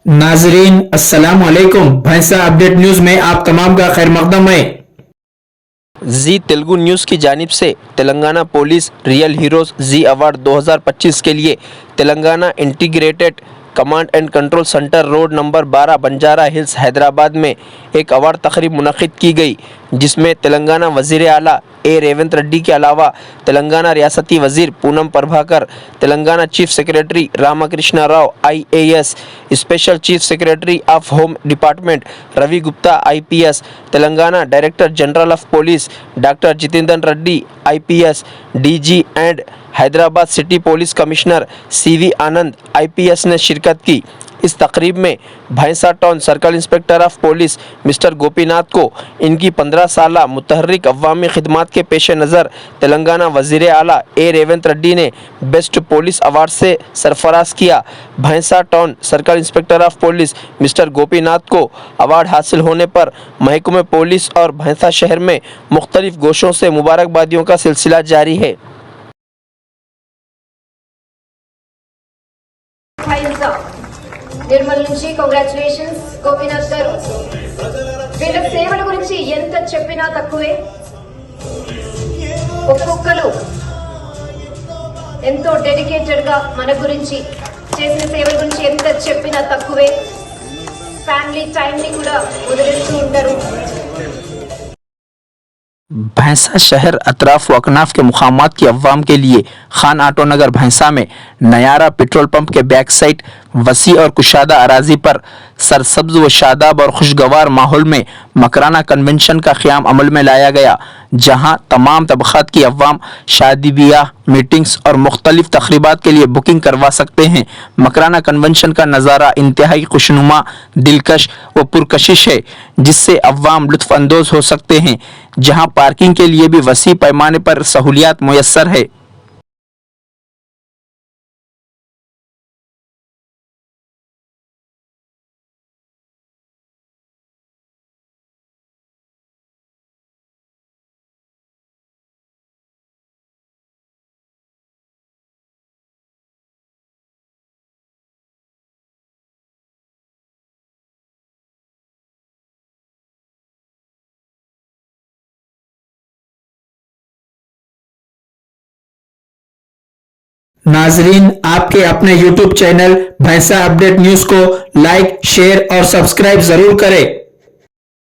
नाजरीन अस्सलाम वालेकुम। भैंसा अपडेट न्यूज में आप तमाम का खैर मकदम है। जी तेलुगु न्यूज़ की जानिब से तेलंगाना पुलिस रियल हीरोज़ जी अवार्ड 2025 के लिए Telangana integrated command and control centre road number 12 Banjara hills Hyderabad में एक अवार्ड तकरीब मुनक़िद की गई, जिसमें तेलंगाना वज़ीर आला ए रेवंत रेड्डी के अलावा तेलंगाना रियासती वज़ीर Poonam Prabhakar, Telangana chief secretary Ramakrishna Rao IAS, special chief secretary of home department Ravi Gupta IPS, Telangana director general of police doctor Jitendra Reddy IPS, DG and Hyderabad city police commissioner CV Anand IPS ने शिरकत की। इस तकरीब में Bhainsa town circle inspector of police mister Gopinath को इनकी 15 साला मुतहर्रिक अवामी खिदमात के पेश नज़र तेलंगाना वज़ीर आला ए रेवंत रेड्डी ने बेस्ट पुलिस अवार्ड से सरफराज किया। भैंसा town circle inspector of police mister Gopinath को अवार्ड हासिल होने पर महकमे पुलिस और भैंसा शहर में मुख्तलिफ गोशों से मुबारकबादियों का सिलसिला जारी है। నిర్మల్ నుంచి కంగ్రాచులేషన్స్ గోపీనాథ్ గారు. వీళ్ళ సేవల గురించి ఎంత చెప్పినా తక్కువే. ఒక్కొక్కరు ఎంతో డెడికేటెడ్ గా మన గురించి చేసిన సేవల గురించి ఎంత చెప్పినా తక్కువే. ఫ్యామిలీ టైం ని కూడా వదిలేస్తూ ఉంటారు. भैंसा शहर अतराफ व अकनाफ के मुकामात की अवाम के लिए खान ऑटो नगर भैंसा में नयारा पेट्रोल पंप के बैक साइड वसी और कुशादा अराजी पर सरसब्ज व शादाब और खुशगवार माहौल में मकराना कन्वेंशन का क़याम अमल में लाया गया, जहां तमाम तबक़ात की अवाम शादी ब्याह, मीटिंग्स और मुख्तलिफ तकरीबात के लिए बुकिंग करवा सकते हैं। मकराना कन्वेंशन का नज़ारा इंतहाई खुशनुमा, दिलकश व पुरकशिश है, जिससे अवाम लुत्फ़ अंदोज़ हो सकते हैं, जहां पार्किंग के लिए भी वसी पैमाने पर सहूलियात मुयस्सर है। नाजरीन आपके अपने YouTube चैनल भैंसा अपडेट न्यूज को लाइक, शेयर और सब्सक्राइब जरूर करें।